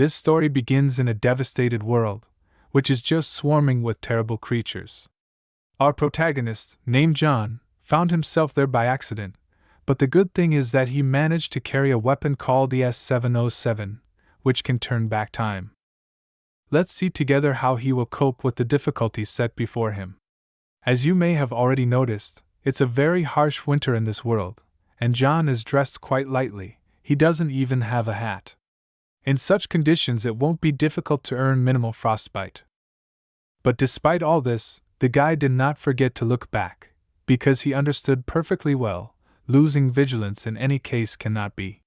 This story begins in a devastated world, which is just swarming with terrible creatures. Our protagonist, named John, found himself there by accident, but the good thing is that he managed to carry a weapon called the S707, which can turn back time. Let's see together how he will cope with the difficulties set before him. As you may have already noticed, it's a very harsh winter in this world, and John is dressed quite lightly. He doesn't even have a hat. In such conditions, it won't be difficult to earn minimal frostbite. But despite all this, the guy did not forget to look back, because he understood perfectly well, losing vigilance in any case cannot be.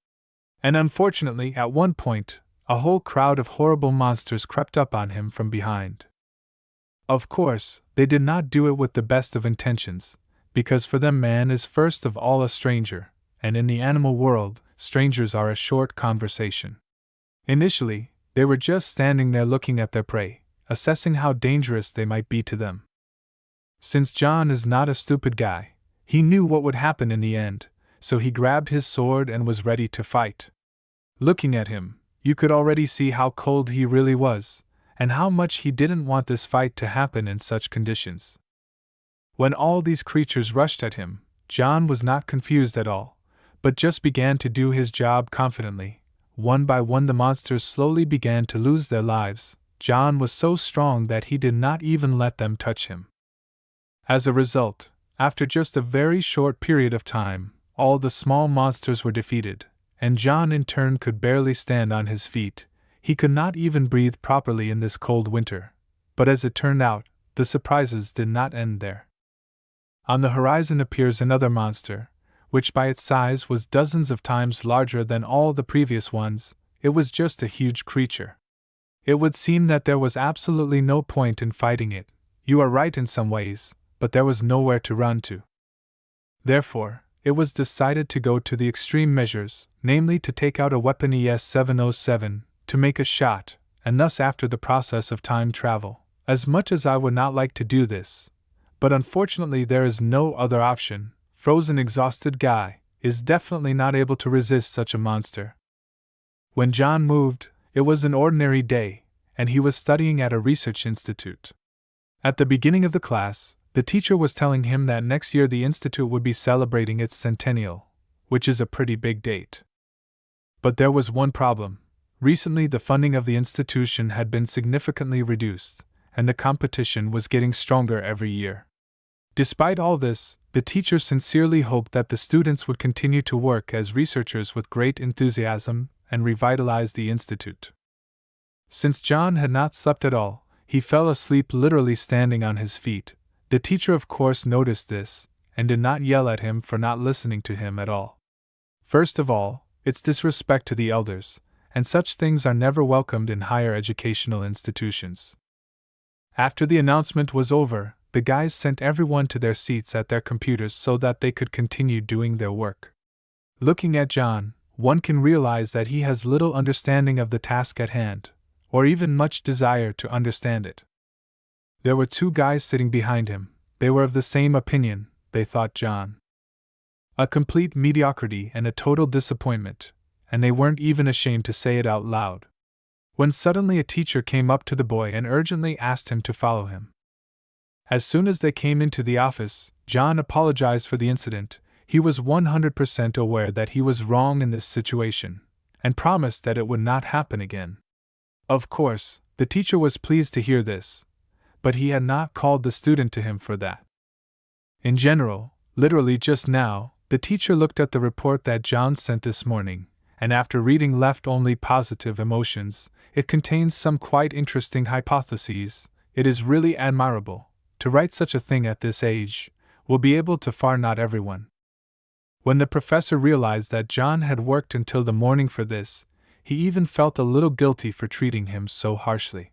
And unfortunately, at one point, a whole crowd of horrible monsters crept up on him from behind. Of course, they did not do it with the best of intentions, because for them man is first of all a stranger, and in the animal world, strangers are a short conversation. Initially, they were just standing there looking at their prey, assessing how dangerous they might be to them. Since John is not a stupid guy, he knew what would happen in the end, so he grabbed his sword and was ready to fight. Looking at him, you could already see how cold he really was, and how much he didn't want this fight to happen in such conditions. When all these creatures rushed at him, John was not confused at all, but just began to do his job confidently. One by one the monsters slowly began to lose their lives. John was so strong that he did not even let them touch him. As a result, after just a very short period of time, all the small monsters were defeated, and John in turn could barely stand on his feet. He could not even breathe properly in this cold winter. But as it turned out, the surprises did not end there. On the horizon appears another monster, which by its size was dozens of times larger than all the previous ones. It was just a huge creature. It would seem that there was absolutely no point in fighting it. You are right in some ways, but there was nowhere to run to. Therefore, it was decided to go to the extreme measures, namely to take out a weapon ES-707, to make a shot, and thus after the process of time travel. As much as I would not like to do this, but unfortunately there is no other option. Frozen exhausted guy is definitely not able to resist such a monster. When John moved, it was an ordinary day, and he was studying at a research institute. At the beginning of the class, the teacher was telling him that next year the institute would be celebrating its centennial, which is a pretty big date. But there was one problem. Recently the funding of the institution had been significantly reduced, and the competition was getting stronger every year. Despite all this, the teacher sincerely hoped that the students would continue to work as researchers with great enthusiasm and revitalize the institute. Since John had not slept at all, he fell asleep literally standing on his feet. The teacher of course noticed this, and did not yell at him for not listening to him at all. First of all, it's disrespect to the elders, and such things are never welcomed in higher educational institutions. After the announcement was over, the guys sent everyone to their seats at their computers so that they could continue doing their work. Looking at John, one can realize that he has little understanding of the task at hand, or even much desire to understand it. There were two guys sitting behind him. They were of the same opinion, they thought John. A complete mediocrity and a total disappointment, and they weren't even ashamed to say it out loud. When suddenly a teacher came up to the boy and urgently asked him to follow him. As soon as they came into the office, John apologized for the incident. He was 100% aware that he was wrong in this situation, and promised that it would not happen again. Of course, the teacher was pleased to hear this, but he had not called the student to him for that. In general, literally just now, the teacher looked at the report that John sent this morning, and after reading left only positive emotions. It contains some quite interesting hypotheses. It is really admirable. To write such a thing at this age, will be able to far not everyone. When the professor realized that John had worked until the morning for this, he even felt a little guilty for treating him so harshly.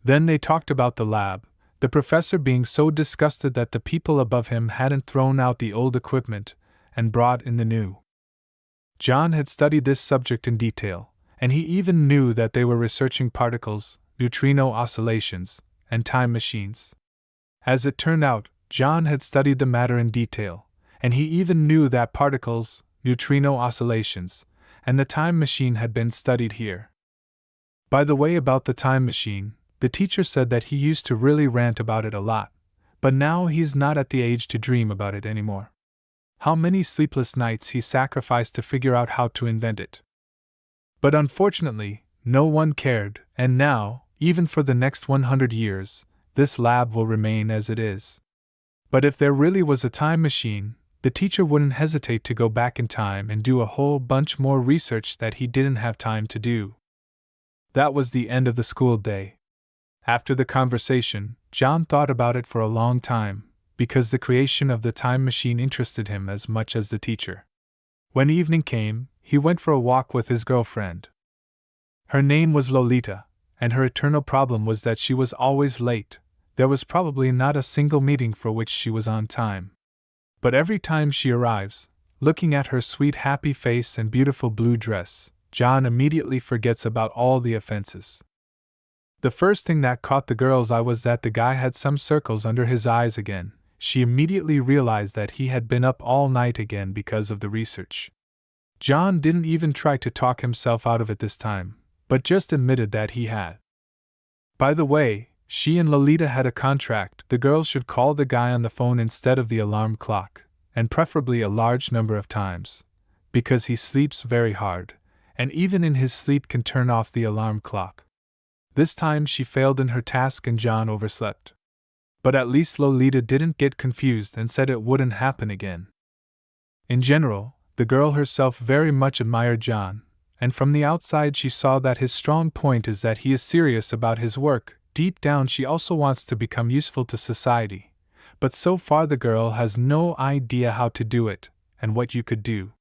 Then they talked about the lab, the professor being so disgusted that the people above him hadn't thrown out the old equipment and brought in the new. John had studied this subject in detail, and he even knew that they were researching particles, neutrino oscillations, and time machines. As it turned out, John had studied the matter in detail, and he even knew that particles, neutrino oscillations, and the time machine had been studied here. By the way, about the time machine, the teacher said that he used to really rant about it a lot, but now he's not at the age to dream about it anymore. How many sleepless nights he sacrificed to figure out how to invent it. But unfortunately, no one cared, and now, even for the next 100 years, this lab will remain as it is. But if there really was a time machine, the teacher wouldn't hesitate to go back in time and do a whole bunch more research that he didn't have time to do. That was the end of the school day. After the conversation, John thought about it for a long time, because the creation of the time machine interested him as much as the teacher. When evening came, he went for a walk with his girlfriend. Her name was Lolita, and her eternal problem was that she was always late. There was probably not a single meeting for which she was on time. But every time she arrives, looking at her sweet happy face and beautiful blue dress, John immediately forgets about all the offenses. The first thing that caught the girl's eye was that the guy had some circles under his eyes again. She immediately realized that he had been up all night again because of the research. John didn't even try to talk himself out of it this time, but just admitted that he had. By the way, she and Lolita had a contract. The girl should call the guy on the phone instead of the alarm clock, and preferably a large number of times, because he sleeps very hard, and even in his sleep can turn off the alarm clock. This time she failed in her task and John overslept. But at least Lolita didn't get confused and said it wouldn't happen again. In general, the girl herself very much admired John, and from the outside she saw that his strong point is that he is serious about his work. Deep down she also wants to become useful to society, but so far the girl has no idea how to do it, and what you could do.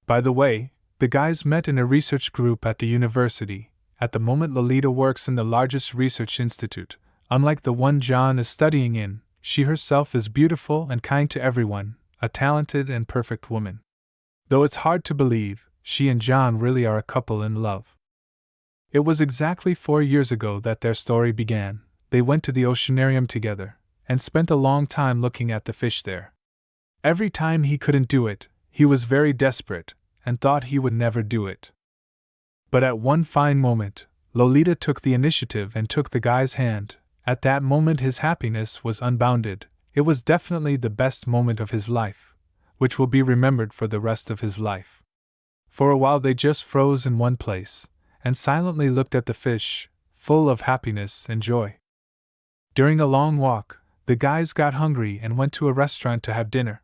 By the way, the guys met in a research group at the university. At the moment Lolita works in the largest research institute. Unlike the one John is studying in, she herself is beautiful and kind to everyone, a talented and perfect woman. Though it's hard to believe, she and John really are a couple in love. It was exactly 4 years ago that their story began. They went to the oceanarium together, and spent a long time looking at the fish there. Every time he couldn't do it, he was very desperate, and thought he would never do it. But at one fine moment, Lolita took the initiative and took the guy's hand. At that moment his happiness was unbounded. It was definitely the best moment of his life, which will be remembered for the rest of his life. For a while they just froze in one place, and silently looked at the fish, full of happiness and joy. During a long walk, the guys got hungry and went to a restaurant to have dinner.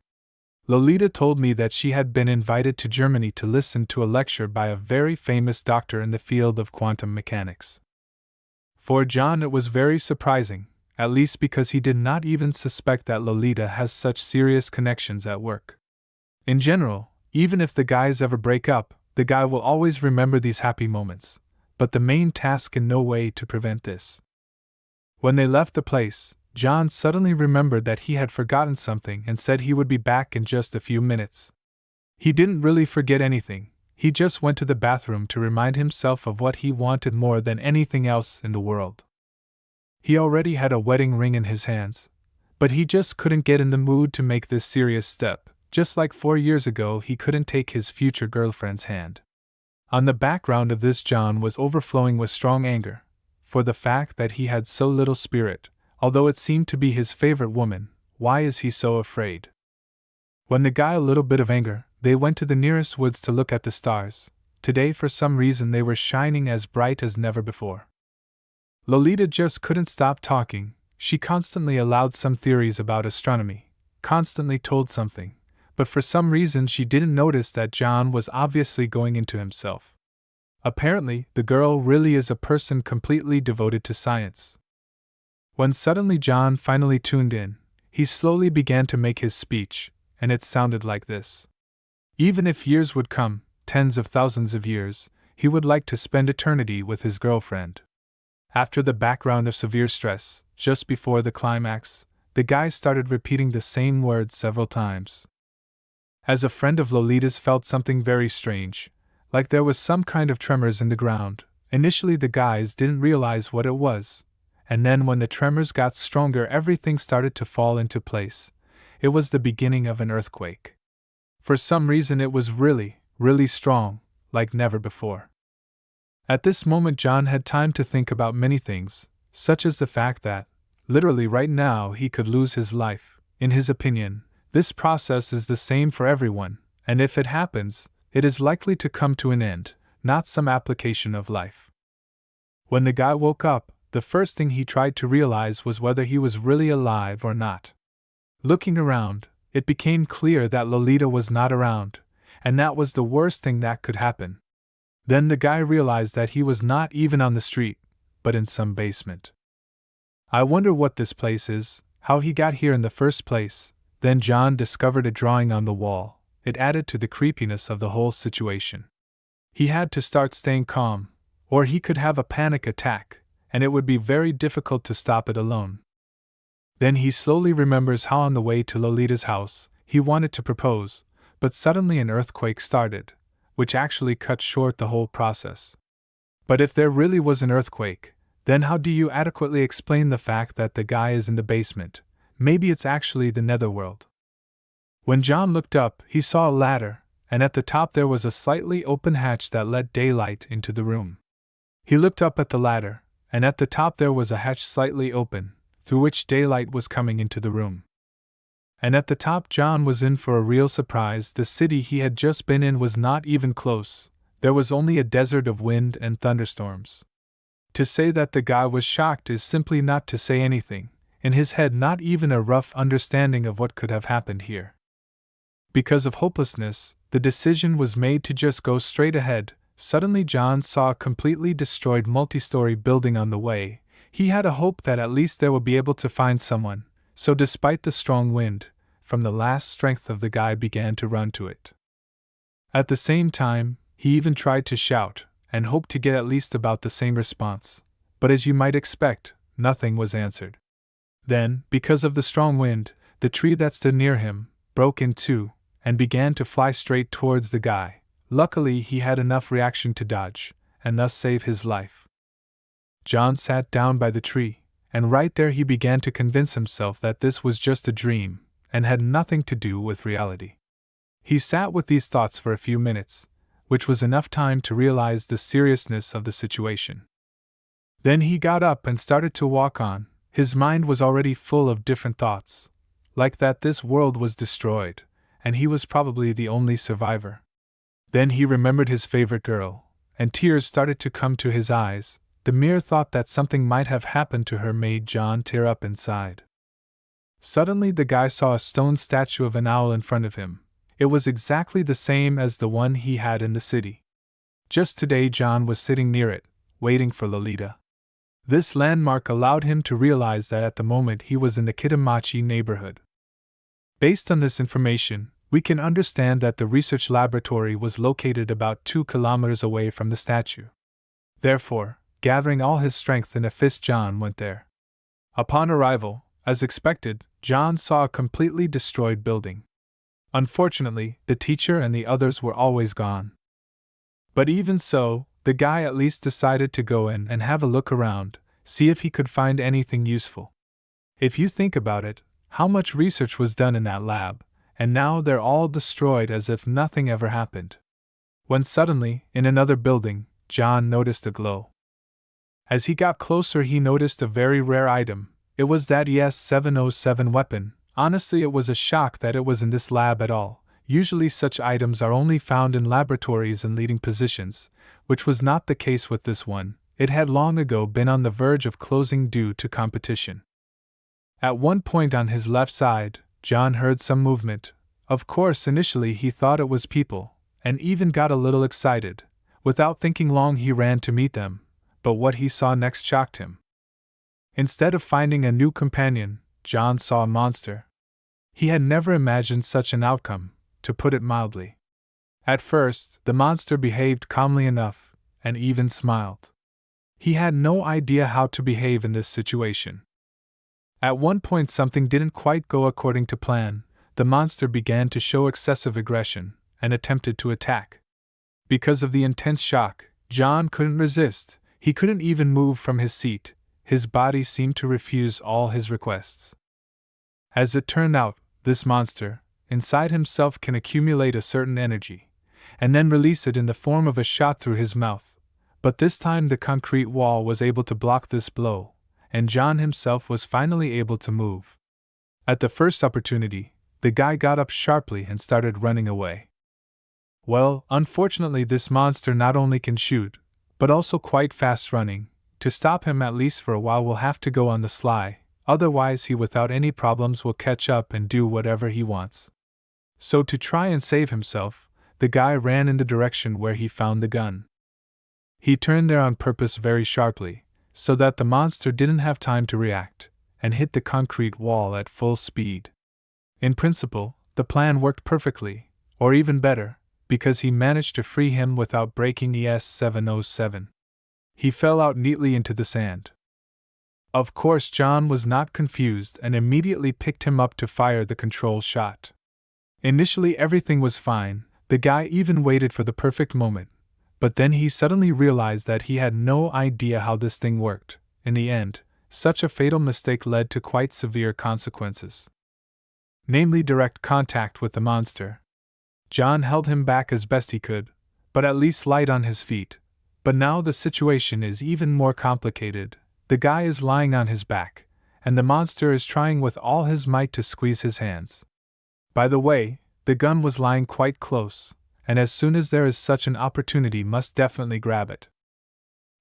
Lolita told me that she had been invited to Germany to listen to a lecture by a very famous doctor in the field of quantum mechanics. For John it was very surprising, at least because he did not even suspect that Lolita has such serious connections at work. In general, even if the guys ever break up, the guy will always remember these happy moments, but the main task in no way to prevent this. When they left the place, John suddenly remembered that he had forgotten something and said he would be back in just a few minutes. He didn't really forget anything, he just went to the bathroom to remind himself of what he wanted more than anything else in the world. He already had a wedding ring in his hands, but he just couldn't get in the mood to make this serious step. Just like 4 years ago he couldn't take his future girlfriend's hand. On the background of this John was overflowing with strong anger, for the fact that he had so little spirit, although it seemed to be his favorite woman. Why is he so afraid? When they got a little bit of anger, they went to the nearest woods to look at the stars. Today for some reason they were shining as bright as never before. Lolita just couldn't stop talking. She constantly allowed some theories about astronomy, constantly told something. But for some reason she didn't notice that John was obviously going into himself. Apparently, the girl really is a person completely devoted to science. When suddenly John finally tuned in, he slowly began to make his speech, and it sounded like this. Even if years would come, tens of thousands of years, he would like to spend eternity with his girlfriend. After the background of severe stress, just before the climax, the guy started repeating the same words several times. As a friend of Lolita's felt something very strange, like there was some kind of tremors in the ground. Initially the guys didn't realize what it was, and then when the tremors got stronger everything started to fall into place. It was the beginning of an earthquake. For some reason it was really, really strong, like never before. At this moment, John had time to think about many things, such as the fact that, literally right now, he could lose his life. In his opinion, this process is the same for everyone, and if it happens, it is likely to come to an end, not some application of life. When the guy woke up, the first thing he tried to realize was whether he was really alive or not. Looking around, it became clear that Lolita was not around, and that was the worst thing that could happen. Then the guy realized that he was not even on the street, but in some basement. I wonder what this place is, how he got here in the first place. Then John discovered a drawing on the wall. It added to the creepiness of the whole situation. He had to start staying calm, or he could have a panic attack, and it would be very difficult to stop it alone. Then he slowly remembers how on the way to Lolita's house, he wanted to propose, but suddenly an earthquake started, which actually cut short the whole process. But if there really was an earthquake, then how do you adequately explain the fact that the guy is in the basement? Maybe it's actually the netherworld. When John looked up, he saw a ladder, and at the top there was a slightly open hatch that let daylight into the room. He looked up at the ladder, and at the top there was a hatch slightly open, through which daylight was coming into the room. And at the top, John was in for a real surprise. The city he had just been in was not even close. There was only a desert of wind and thunderstorms. To say that the guy was shocked is simply not to say anything. In his head, not even a rough understanding of what could have happened here. Because of hopelessness, the decision was made to just go straight ahead. Suddenly John saw a completely destroyed multi-story building on the way. He had a hope that at least they would be able to find someone, so despite the strong wind, from the last strength of the guy began to run to it. At the same time, he even tried to shout, and hoped to get at least about the same response. But as you might expect, nothing was answered. Then, because of the strong wind, the tree that stood near him broke in two, and began to fly straight towards the guy. Luckily, he had enough reaction to dodge, and thus save his life. John sat down by the tree, and right there he began to convince himself that this was just a dream, and had nothing to do with reality. He sat with these thoughts for a few minutes, which was enough time to realize the seriousness of the situation. Then he got up and started to walk on. His mind was already full of different thoughts, like that this world was destroyed, and he was probably the only survivor. Then he remembered his favorite girl, and tears started to come to his eyes. The mere thought that something might have happened to her made John tear up inside. Suddenly the guy saw a stone statue of an owl in front of him. It was exactly the same as the one he had in the city. Just today John was sitting near it, waiting for Lolita. This landmark allowed him to realize that at the moment he was in the Kitamachi neighborhood. Based on this information, we can understand that the research laboratory was located about 2 kilometers away from the statue. Therefore, gathering all his strength in a fist, John went there. Upon arrival, as expected, John saw a completely destroyed building. Unfortunately, the teacher and the others were always gone. But even so, the guy at least decided to go in and have a look around, see if he could find anything useful. If you think about it, how much research was done in that lab, and now they're all destroyed as if nothing ever happened. When suddenly, in another building, John noticed a glow. As he got closer, he noticed a very rare item. It was that ES-707 weapon. Honestly, it was a shock that it was in this lab at all. Usually such items are only found in laboratories and leading positions, which was not the case with this one. It had long ago been on the verge of closing due to competition. At one point on his left side, John heard some movement. Of course, initially he thought it was people, and even got a little excited. Without thinking long, he ran to meet them, but what he saw next shocked him. Instead of finding a new companion, John saw a monster. He had never imagined such an outcome, to put it mildly. At first, the monster behaved calmly enough, and even smiled. He had no idea how to behave in this situation. At one point something didn't quite go according to plan. The monster began to show excessive aggression, and attempted to attack. Because of the intense shock, John couldn't resist. He couldn't even move from his seat. His body seemed to refuse all his requests. As it turned out, this monster, inside himself, can accumulate a certain energy, and then release it in the form of a shot through his mouth. But this time the concrete wall was able to block this blow, and John himself was finally able to move. At the first opportunity, the guy got up sharply and started running away. Well, unfortunately this monster not only can shoot, but also quite fast running. To stop him at least for a while we'll have to go on the sly, otherwise he without any problems will catch up and do whatever he wants. So to try and save himself, the guy ran in the direction where he found the gun. He turned there on purpose very sharply, so that the monster didn't have time to react, and hit the concrete wall at full speed. In principle, the plan worked perfectly, or even better, because he managed to free him without breaking ES-707. He fell out neatly into the sand. Of course John was not confused and immediately picked him up to fire the control shot. Initially everything was fine, the guy even waited for the perfect moment, but then he suddenly realized that he had no idea how this thing worked. In the end, such a fatal mistake led to quite severe consequences. Namely direct contact with the monster. John held him back as best he could, but at least light on his feet. But now the situation is even more complicated. The guy is lying on his back, and the monster is trying with all his might to squeeze his hands. By the way, the gun was lying quite close, and as soon as there is such an opportunity must definitely grab it.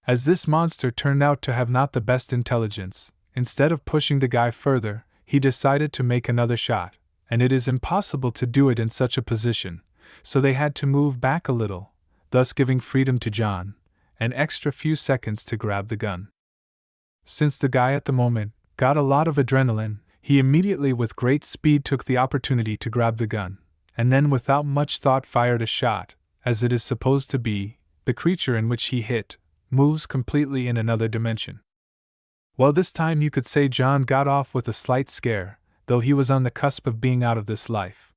As this monster turned out to have not the best intelligence, instead of pushing the guy further, he decided to make another shot, and it is impossible to do it in such a position, so they had to move back a little, thus giving freedom to John, an extra few seconds to grab the gun. Since the guy at the moment got a lot of adrenaline, he immediately with great speed took the opportunity to grab the gun, and then without much thought fired a shot. As it is supposed to be, the creature in which he hit moves completely in another dimension. Well, this time you could say John got off with a slight scare, though he was on the cusp of being out of this life.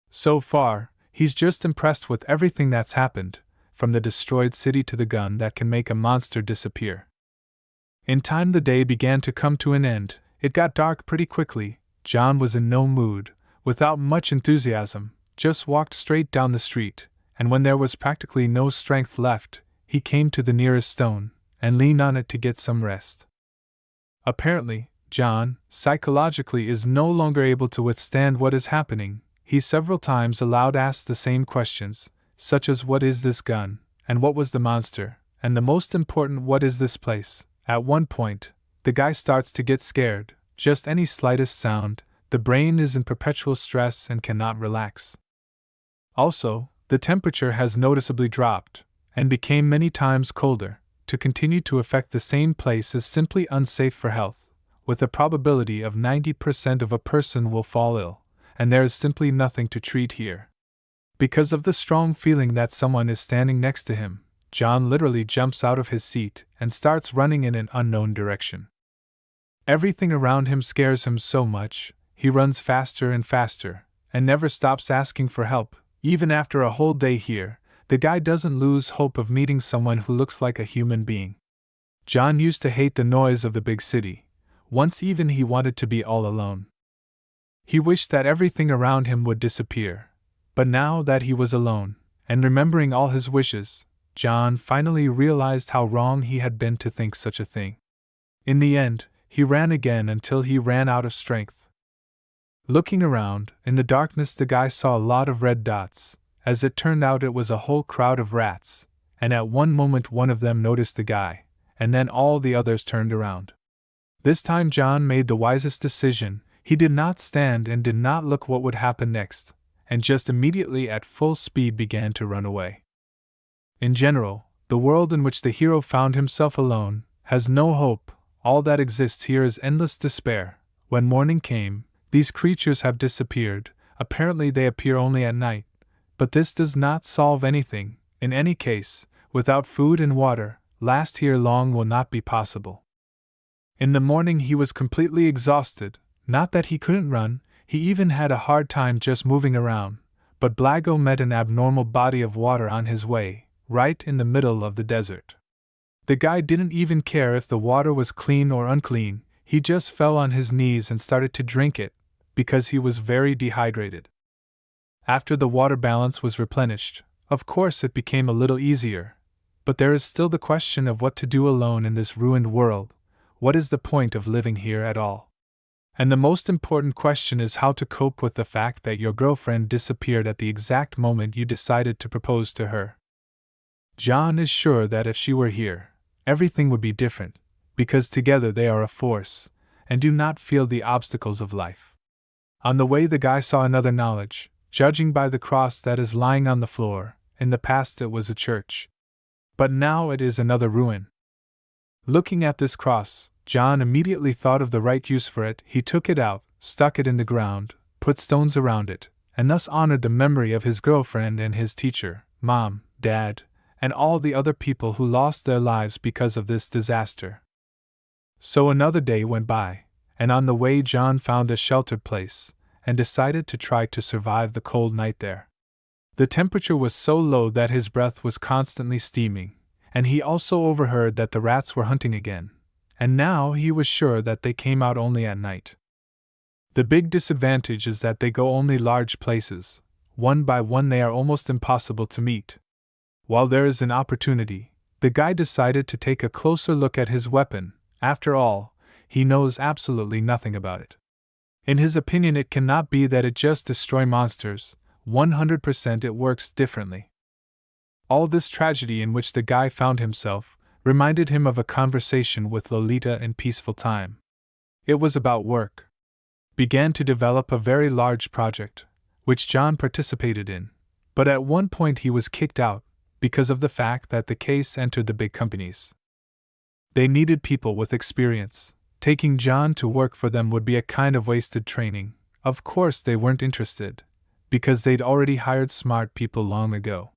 So far, he's just impressed with everything that's happened, from the destroyed city to the gun that can make a monster disappear. In time the day began to come to an end. It got dark pretty quickly. John was in no mood, without much enthusiasm, just walked straight down the street, and when there was practically no strength left, he came to the nearest stone, and leaned on it to get some rest. Apparently, John, psychologically is no longer able to withstand what is happening. He several times aloud asked the same questions, such as what is this gun, and what was the monster, and the most important what is this place. At one point, the guy starts to get scared. Just any slightest sound, the brain is in perpetual stress and cannot relax. Also, the temperature has noticeably dropped, and became many times colder. To continue to affect the same place is simply unsafe for health, with a probability of 90% of a person will fall ill, and there is simply nothing to treat here. Because of the strong feeling that someone is standing next to him, John literally jumps out of his seat and starts running in an unknown direction. Everything around him scares him so much, he runs faster and faster, and never stops asking for help. Even after a whole day here, the guy doesn't lose hope of meeting someone who looks like a human being. John used to hate the noise of the big city. Once even he wanted to be all alone. He wished that everything around him would disappear. But now that he was alone, and remembering all his wishes, John finally realized how wrong he had been to think such a thing. In the end, he ran again until he ran out of strength. Looking around, in the darkness the guy saw a lot of red dots. As it turned out it was a whole crowd of rats, and at one moment one of them noticed the guy, and then all the others turned around. This time John made the wisest decision. He did not stand and did not look what would happen next, and just immediately at full speed began to run away. In general, the world in which the hero found himself alone has no hope. All that exists here is endless despair. When morning came, these creatures have disappeared. Apparently they appear only at night, but this does not solve anything. In any case, without food and water, last here long will not be possible. In the morning he was completely exhausted. Not that he couldn't run, he even had a hard time just moving around, but Blago met an abnormal body of water on his way, right in the middle of the desert. The guy didn't even care if the water was clean or unclean, he just fell on his knees and started to drink it, because he was very dehydrated. After the water balance was replenished, of course it became a little easier, but there is still the question of what to do alone in this ruined world. What is the point of living here at all? And the most important question is how to cope with the fact that your girlfriend disappeared at the exact moment you decided to propose to her. John is sure that if she were here, everything would be different, because together they are a force, and do not feel the obstacles of life. On the way, the guy saw another knowledge, judging by the cross that is lying on the floor. In the past it was a church, but now it is another ruin. Looking at this cross, John immediately thought of the right use for it. He took it out, stuck it in the ground, put stones around it, and thus honored the memory of his girlfriend and his teacher, Mom, Dad, and all the other people who lost their lives because of this disaster. So another day went by, and on the way John found a sheltered place, and decided to try to survive the cold night there. The temperature was so low that his breath was constantly steaming, and he also overheard that the rats were hunting again, and now he was sure that they came out only at night. The big disadvantage is that they go only large places. One by one they are almost impossible to meet. While there is an opportunity, the guy decided to take a closer look at his weapon. After all, he knows absolutely nothing about it. In his opinion, it cannot be that it just destroys monsters. 100% it works differently. All this tragedy in which the guy found himself reminded him of a conversation with Lolita in Peaceful Time. It was about work. Began to develop a very large project, which John participated in, but at one point he was kicked out because of the fact that the case entered the big companies. They needed people with experience. Taking John to work for them would be a kind of wasted training. Of course they weren't interested, because they'd already hired smart people long ago.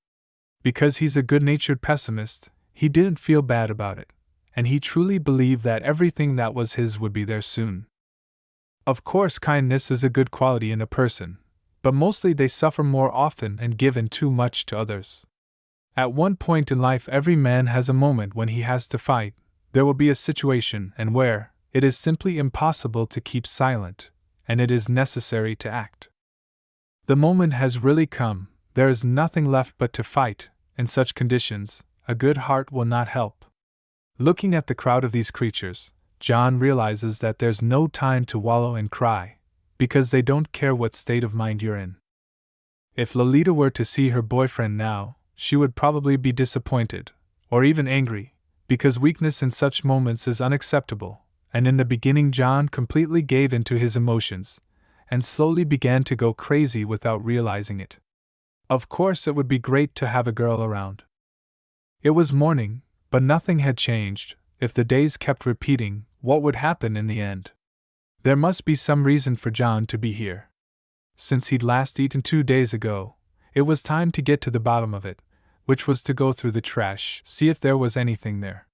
Because he's a good-natured pessimist, he didn't feel bad about it, and he truly believed that everything that was his would be there soon. Of course, kindness is a good quality in a person, but mostly they suffer more often and give in too much to others. At one point in life, every man has a moment when he has to fight. There will be a situation and where it is simply impossible to keep silent, and it is necessary to act. The moment has really come. There is nothing left but to fight. In such conditions, a good heart will not help. Looking at the crowd of these creatures, John realizes that there's no time to wallow and cry, because they don't care what state of mind you're in. If Lolita were to see her boyfriend now, she would probably be disappointed, or even angry, because weakness in such moments is unacceptable, and in the beginning John completely gave in to his emotions, and slowly began to go crazy without realizing it. Of course it would be great to have a girl around. It was morning, but nothing had changed. If the days kept repeating, what would happen in the end? There must be some reason for John to be here. Since he'd last eaten 2 days ago, it was time to get to the bottom of it, which was to go through the trash, see if there was anything there.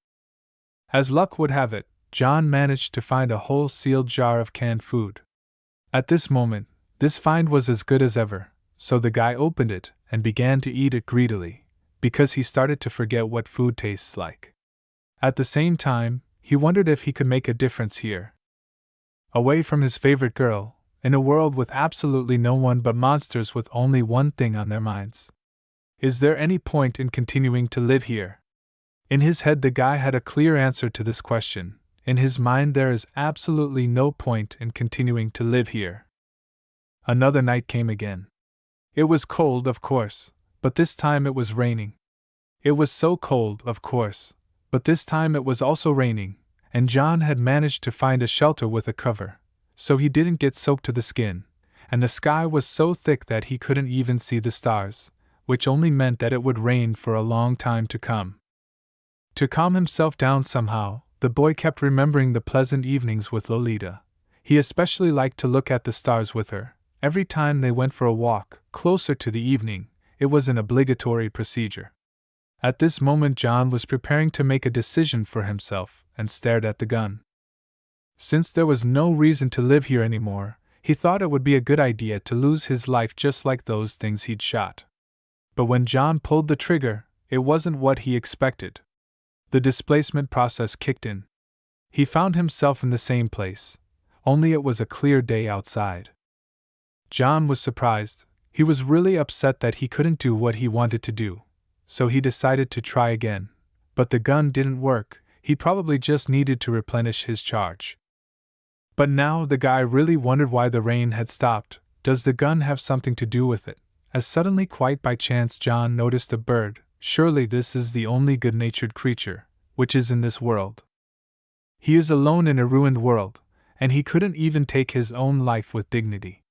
As luck would have it, John managed to find a whole sealed jar of canned food. At this moment, this find was as good as ever, so the guy opened it and began to eat it greedily, because he started to forget what food tastes like. At the same time, he wondered if he could make a difference here. Away from his favorite girl, in a world with absolutely no one but monsters with only one thing on their minds. Is there any point in continuing to live here? In his head, the guy had a clear answer to this question. In his mind, there is absolutely no point in continuing to live here. Another night came again. It was cold, of course, but this time it was raining. It was so cold, of course, but this time it was also raining, and John had managed to find a shelter with a cover, so he didn't get soaked to the skin, and the sky was so thick that he couldn't even see the stars, which only meant that it would rain for a long time to come. To calm himself down somehow, the boy kept remembering the pleasant evenings with Lolita. He especially liked to look at the stars with her. Every time they went for a walk, closer to the evening, it was an obligatory procedure. At this moment John was preparing to make a decision for himself, and stared at the gun. Since there was no reason to live here anymore, he thought it would be a good idea to lose his life just like those things he'd shot. But when John pulled the trigger, it wasn't what he expected. The displacement process kicked in. He found himself in the same place, only it was a clear day outside. John was surprised. He was really upset that he couldn't do what he wanted to do, so he decided to try again, but the gun didn't work. He probably just needed to replenish his charge. But now the guy really wondered why the rain had stopped. Does the gun have something to do with it? As suddenly, quite by chance, John noticed a bird. Surely this is the only good-natured creature which is in this world. He is alone in a ruined world, and he couldn't even take his own life with dignity.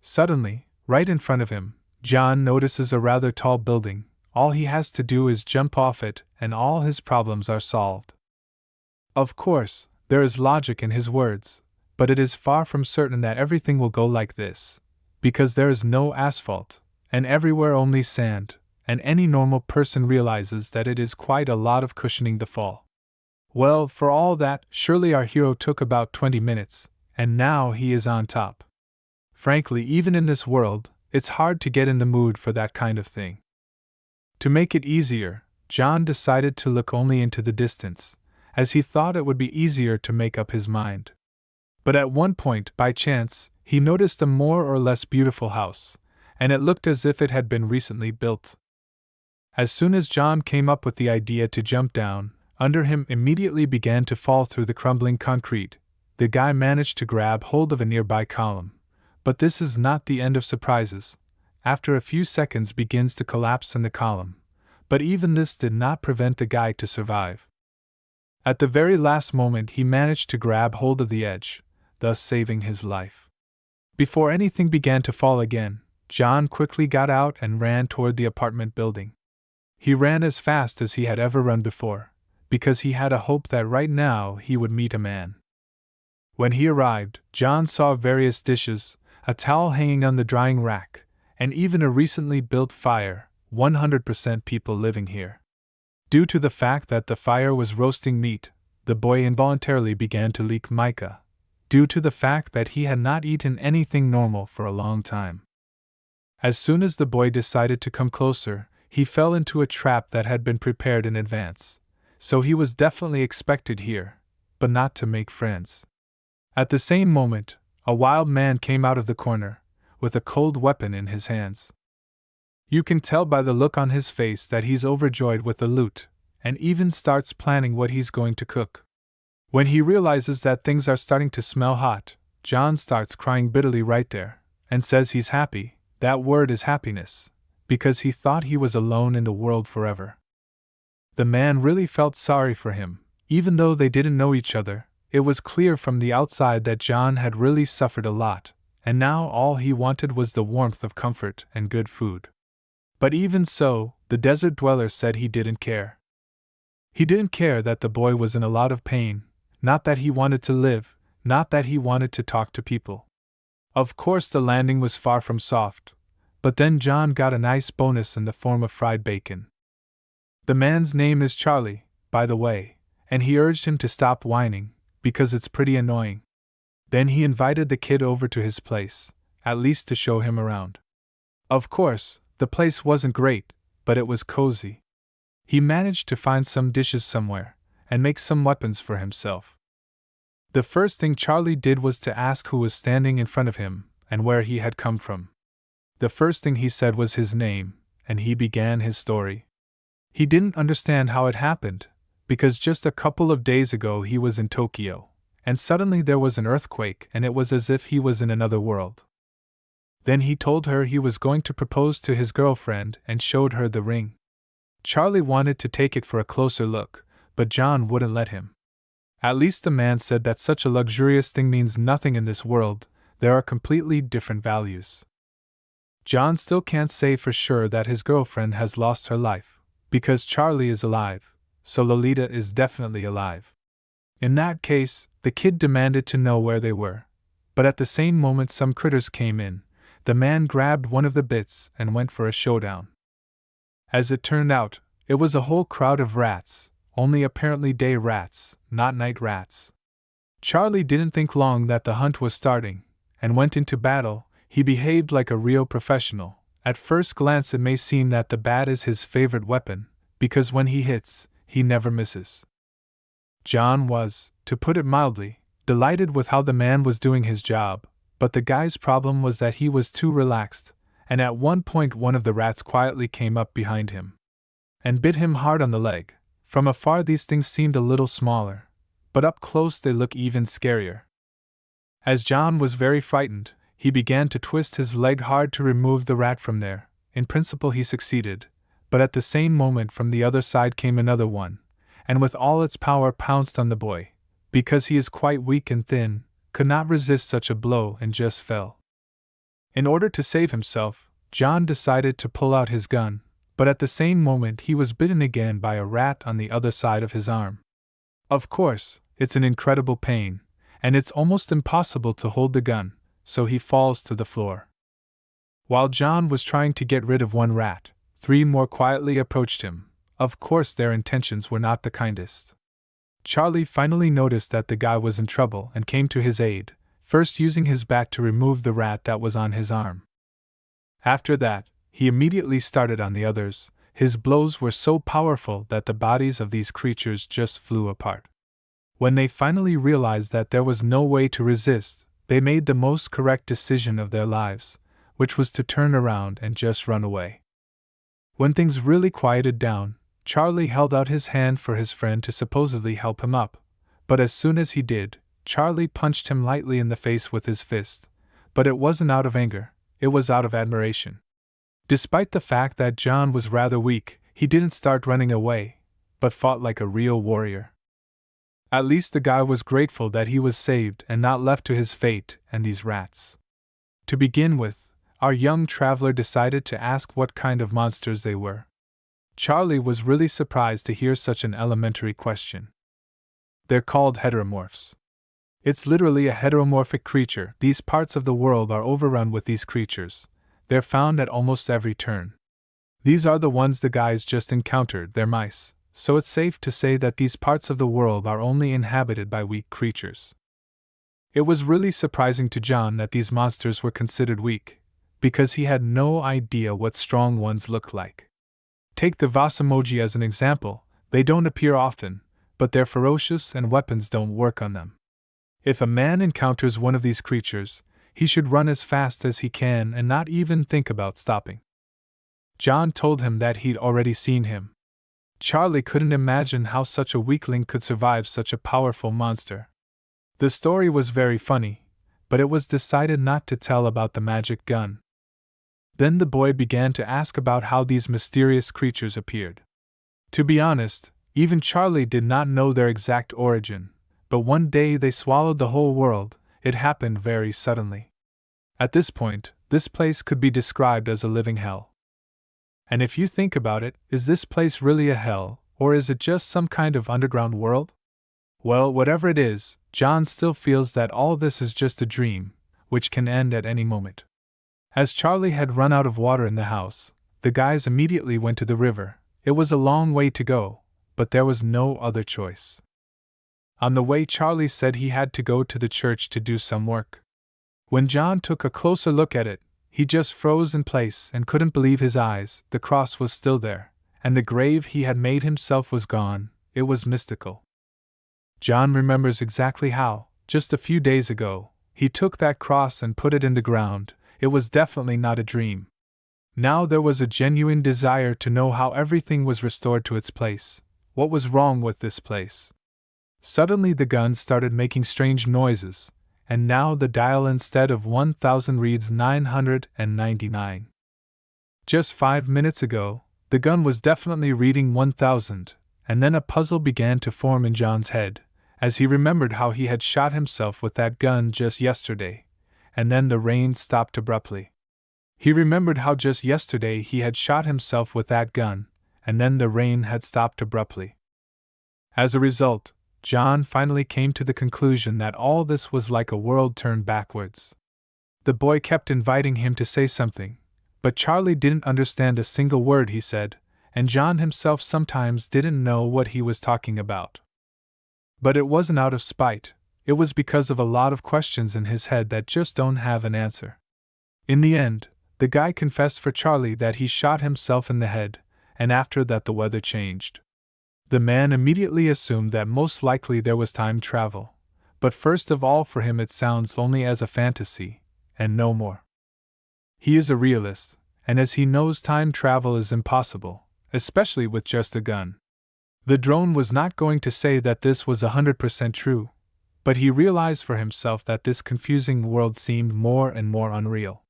Suddenly, right in front of him, John notices a rather tall building. All he has to do is jump off it, and all his problems are solved. Of course, there is logic in his words, but it is far from certain that everything will go like this, because there is no asphalt, and everywhere only sand, and any normal person realizes that it is quite a lot of cushioning the fall. Well, for all that, surely our hero took about 20 minutes, and now he is on top. Frankly, even in this world, it's hard to get in the mood for that kind of thing. To make it easier, John decided to look only into the distance, as he thought it would be easier to make up his mind. But at one point, by chance, he noticed a more or less beautiful house, and it looked as if it had been recently built. As soon as John came up with the idea to jump down, under him immediately began to fall through the crumbling concrete. The guy managed to grab hold of a nearby column. But this is not the end of surprises. After a few seconds begins to collapse in the column. But even this did not prevent the guy to survive. At the very last moment he managed to grab hold of the edge, thus saving his life. Before anything began to fall again, John quickly got out and ran toward the apartment building. He ran as fast as he had ever run before, because he had a hope that right now he would meet a man. When he arrived, John saw various dishes, a towel hanging on the drying rack, and even a recently built fire. 100% people living here. Due to the fact that the fire was roasting meat, the boy involuntarily began to leak mica, due to the fact that he had not eaten anything normal for a long time. As soon as the boy decided to come closer, he fell into a trap that had been prepared in advance, so he was definitely expected here, but not to make friends. At the same moment, a wild man came out of the corner, with a cold weapon in his hands. You can tell by the look on his face that he's overjoyed with the loot, and even starts planning what he's going to cook. When he realizes that things are starting to smell hot, John starts crying bitterly right there, and says he's happy. That word is happiness, because he thought he was alone in the world forever. The man really felt sorry for him, even though they didn't know each other. It was clear from the outside that John had really suffered a lot, and now all he wanted was the warmth of comfort and good food. But even so, the desert dweller said he didn't care. He didn't care that the boy was in a lot of pain, not that he wanted to live, not that he wanted to talk to people. Of course the landing was far from soft, but then John got a nice bonus in the form of fried bacon. The man's name is Charlie, by the way, and he urged him to stop whining, because it's pretty annoying. Then he invited the kid over to his place, at least to show him around. Of course, the place wasn't great, but it was cozy. He managed to find some dishes somewhere, and make some weapons for himself. The first thing Charlie did was to ask who was standing in front of him, and where he had come from. The first thing he said was his name, and he began his story. He didn't understand how it happened, because just a couple of days ago he was in Tokyo, and suddenly there was an earthquake and it was as if he was in another world. Then he told her he was going to propose to his girlfriend and showed her the ring. Charlie wanted to take it for a closer look, but John wouldn't let him. At least the man said that such a luxurious thing means nothing in this world, there are completely different values. John still can't say for sure that his girlfriend has lost her life, because Charlie is alive, so Lolita is definitely alive. In that case, the kid demanded to know where they were, but at the same moment some critters came in. The man grabbed one of the bits and went for a showdown. As it turned out, it was a whole crowd of rats, only apparently day rats, not night rats. Charlie didn't think long that the hunt was starting, and went into battle. He behaved like a real professional. At first glance it may seem that the bat is his favorite weapon, because when he hits, he never misses. John was, to put it mildly, delighted with how the man was doing his job, but the guy's problem was that he was too relaxed, and at one point one of the rats quietly came up behind him and bit him hard on the leg. From afar these things seemed a little smaller, but up close they look even scarier. As John was very frightened, he began to twist his leg hard to remove the rat from there. In principle he succeeded, but at the same moment from the other side came another one, and with all its power pounced on the boy. Because he is quite weak and thin, could not resist such a blow and just fell. In order to save himself, John decided to pull out his gun, but at the same moment he was bitten again by a rat on the other side of his arm. Of course, it's an incredible pain, and it's almost impossible to hold the gun, so he falls to the floor. While John was trying to get rid of one rat, 3 more quietly approached him. Of course their intentions were not the kindest. Charlie finally noticed that the guy was in trouble and came to his aid, first using his bat to remove the rat that was on his arm. After that, he immediately started on the others. His blows were so powerful that the bodies of these creatures just flew apart. When they finally realized that there was no way to resist, they made the most correct decision of their lives, which was to turn around and just run away. When things really quieted down, Charlie held out his hand for his friend to supposedly help him up, but as soon as he did, Charlie punched him lightly in the face with his fist. But it wasn't out of anger, it was out of admiration. Despite the fact that John was rather weak, he didn't start running away, but fought like a real warrior. At least the guy was grateful that he was saved and not left to his fate and these rats. To begin with, our young traveler decided to ask what kind of monsters they were. Charlie was really surprised to hear such an elementary question. They're called heteromorphs. It's literally a heteromorphic creature. These parts of the world are overrun with these creatures. They're found at almost every turn. These are the ones the guys just encountered, they're mice, so it's safe to say that these parts of the world are only inhabited by weak creatures. It was really surprising to John that these monsters were considered weak, because he had no idea what strong ones looked like. Take the Vase emoji as an example. They don't appear often, but they're ferocious and weapons don't work on them. If a man encounters one of these creatures, he should run as fast as he can and not even think about stopping. John told him that he'd already seen him. Charlie couldn't imagine how such a weakling could survive such a powerful monster. The story was very funny, but it was decided not to tell about the magic gun. Then the boy began to ask about how these mysterious creatures appeared. To be honest, even Charlie did not know their exact origin, but one day they swallowed the whole world. It happened very suddenly. At this point, this place could be described as a living hell. And if you think about it, is this place really a hell, or is it just some kind of underground world? Well, whatever it is, John still feels that all this is just a dream, which can end at any moment. As Charlie had run out of water in the house, the guys immediately went to the river. It was a long way to go, but there was no other choice. On the way, Charlie said he had to go to the church to do some work. When John took a closer look at it, he just froze in place and couldn't believe his eyes. The cross was still there, and the grave he had made himself was gone. It was mystical. John remembers exactly how, just a few days ago, he took that cross and put it in the ground. It was definitely not a dream. Now there was a genuine desire to know how everything was restored to its place. What was wrong with this place? Suddenly the gun started making strange noises, and now the dial instead of 1000 reads 999. Just 5 minutes ago, the gun was definitely reading 1000, and then a puzzle began to form in John's head, as he remembered how he had shot himself with that gun just yesterday, and then the rain stopped abruptly. He remembered how just yesterday he had shot himself with that gun, and then the rain had stopped abruptly. As a result, John finally came to the conclusion that all this was like a world turned backwards. The boy kept inviting him to say something, but Charlie didn't understand a single word he said, and John himself sometimes didn't know what he was talking about. But it wasn't out of spite, it was because of a lot of questions in his head that just don't have an answer. In the end, the guy confessed for Charlie that he shot himself in the head, and after that the weather changed. The man immediately assumed that most likely there was time travel, but first of all for him it sounds only as a fantasy, and no more. He is a realist, and as he knows time travel is impossible, especially with just a gun. The drone was not going to say that this was 100% true, but he realized for himself that this confusing world seemed more and more unreal.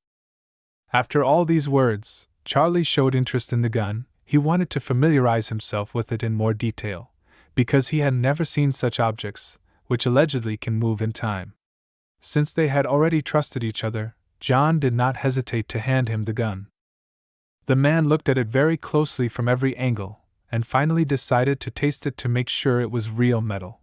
After all these words, Charlie showed interest in the gun. He wanted to familiarize himself with it in more detail, because he had never seen such objects, which allegedly can move in time. Since they had already trusted each other, John did not hesitate to hand him the gun. The man looked at it very closely from every angle, and finally decided to taste it to make sure it was real metal.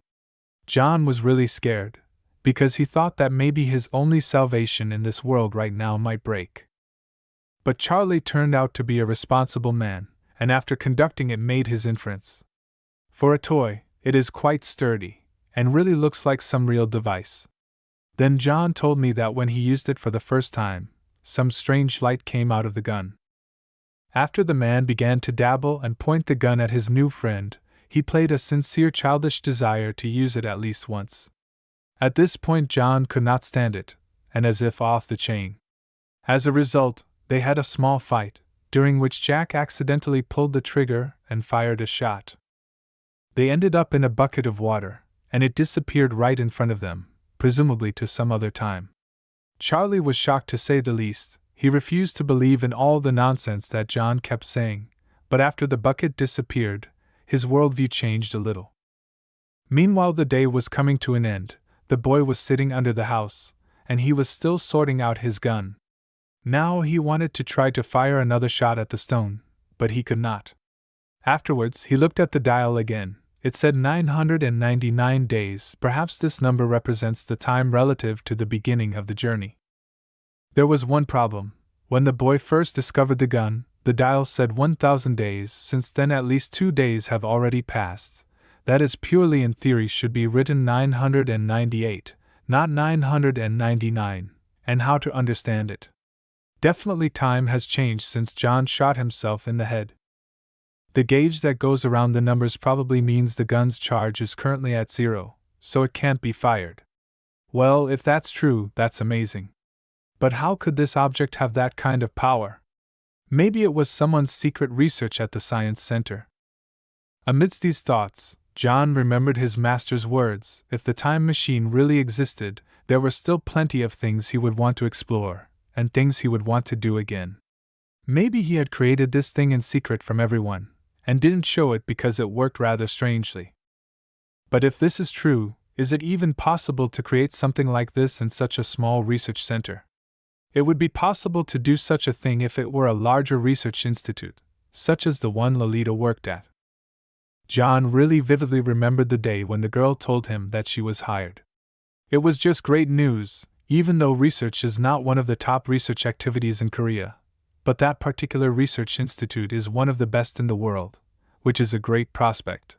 John was really scared, because he thought that maybe his only salvation in this world right now might break. But Charlie turned out to be a responsible man, and after conducting it made his inference. For a toy, it is quite sturdy, and really looks like some real device. Then John told me that when he used it for the first time, some strange light came out of the gun. After the man began to dabble and point the gun at his new friend, he played a sincere childish desire to use it at least once. At this point John could not stand it, and as if off the chain. As a result, they had a small fight, during which Jack accidentally pulled the trigger and fired a shot. They ended up in a bucket of water, and it disappeared right in front of them, presumably to some other time. Charlie was shocked to say the least. He refused to believe in all the nonsense that John kept saying, but after the bucket disappeared, his worldview changed a little. Meanwhile, the day was coming to an end. The boy was sitting under the house, and he was still sorting out his gun. Now he wanted to try to fire another shot at the stone, but he could not. Afterwards, he looked at the dial again. It said 999 days. Perhaps this number represents the time relative to the beginning of the journey. There was one problem. When the boy first discovered the gun, the dial said 1,000 days. Since then, at least 2 days have already passed. That is, purely in theory should be written 998, not 999, and how to understand it. Definitely time has changed since John shot himself in the head. The gauge that goes around the numbers probably means the gun's charge is currently at 0, so it can't be fired. Well, if that's true, that's amazing. But how could this object have that kind of power? Maybe it was someone's secret research at the science center. Amidst these thoughts, John remembered his master's words. If the time machine really existed, there were still plenty of things he would want to explore, and things he would want to do again. Maybe he had created this thing in secret from everyone, and didn't show it because it worked rather strangely. But if this is true, is it even possible to create something like this in such a small research center? It would be possible to do such a thing if it were a larger research institute, such as the one Lolita worked at. John really vividly remembered the day when the girl told him that she was hired. It was just great news, even though research is not one of the top research activities in Korea. But that particular research institute is one of the best in the world, which is a great prospect.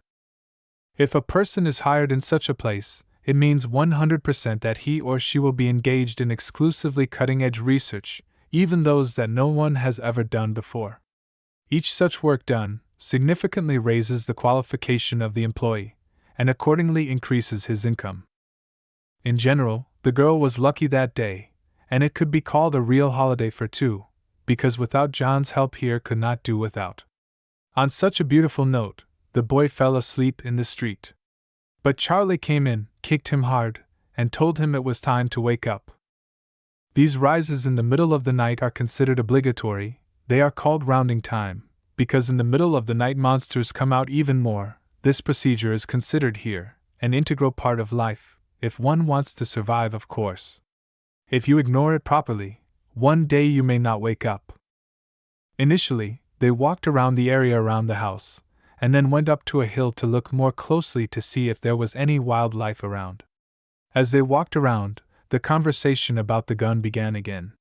If a person is hired in such a place, it means 100% that he or she will be engaged in exclusively cutting-edge research, even those that no one has ever done before. Each such work done significantly raises the qualification of the employee, and accordingly increases his income. In general, the girl was lucky that day, and it could be called a real holiday for two, because without John's help here could not do without. On such a beautiful note, the boy fell asleep in the street. But Charlie came in, kicked him hard, and told him it was time to wake up. These rises in the middle of the night are considered obligatory. They are called rounding time, because in the middle of the night monsters come out even more. This procedure is considered here an integral part of life, if one wants to survive, of course. If you ignore it properly, one day you may not wake up. Initially, they walked around the area around the house, and then went up to a hill to look more closely to see if there was any wildlife around. As they walked around, the conversation about the gun began again.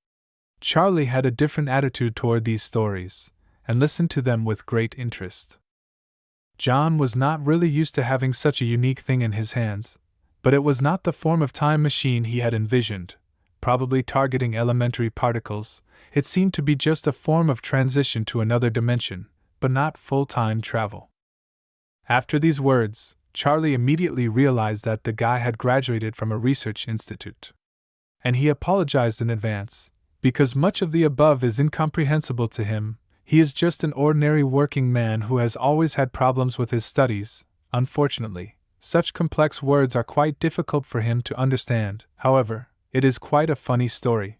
Charlie had a different attitude toward these stories, and listened to them with great interest. John was not really used to having such a unique thing in his hands, but it was not the form of time machine he had envisioned, probably targeting elementary particles. It seemed to be just a form of transition to another dimension, but not full-time travel. After these words, Charlie immediately realized that the guy had graduated from a research institute. And he apologized in advance, because much of the above is incomprehensible to him. He is just an ordinary working man who has always had problems with his studies. Unfortunately, such complex words are quite difficult for him to understand. However, it is quite a funny story.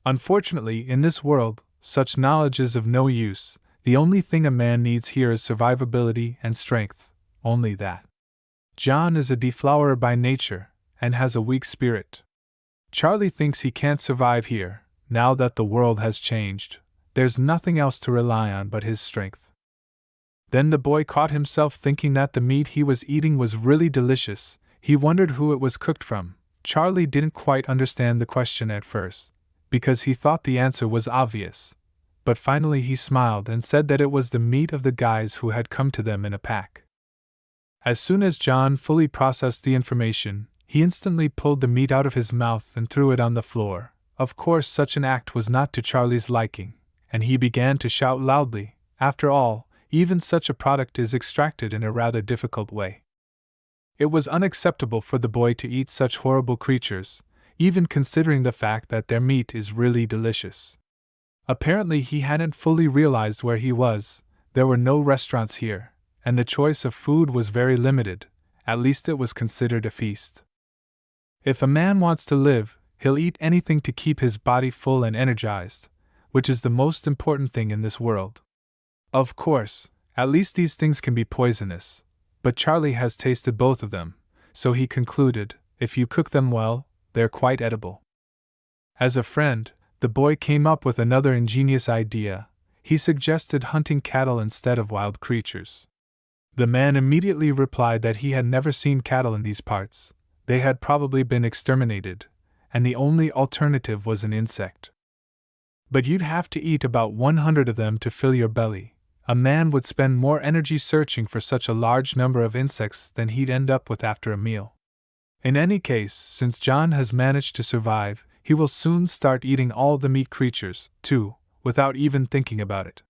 Unfortunately, in this world, such knowledge is of no use. The only thing a man needs here is survivability and strength, only that. John is a deflowerer by nature, and has a weak spirit. Charlie thinks he can't survive here, now that the world has changed. There's nothing else to rely on but his strength. Then the boy caught himself thinking that the meat he was eating was really delicious. He wondered who it was cooked from. Charlie didn't quite understand the question at first, because he thought the answer was obvious. But finally he smiled and said that it was the meat of the guys who had come to them in a pack. As soon as John fully processed the information, he instantly pulled the meat out of his mouth and threw it on the floor. Of course, such an act was not to Charlie's liking, and he began to shout loudly. After all, even such a product is extracted in a rather difficult way. It was unacceptable for the boy to eat such horrible creatures, even considering the fact that their meat is really delicious. Apparently he hadn't fully realized where he was. There were no restaurants here, and the choice of food was very limited. At least it was considered a feast. If a man wants to live, he'll eat anything to keep his body full and energized, which is the most important thing in this world. Of course, at least these things can be poisonous, but Charlie has tasted both of them, so he concluded, if you cook them well, they're quite edible. As a friend, the boy came up with another ingenious idea. He suggested hunting cattle instead of wild creatures. The man immediately replied that he had never seen cattle in these parts. They had probably been exterminated, and the only alternative was an insect. But you'd have to eat about 100 of them to fill your belly. A man would spend more energy searching for such a large number of insects than he'd end up with after a meal. In any case, since John has managed to survive, he will soon start eating all the meat creatures, too, without even thinking about it.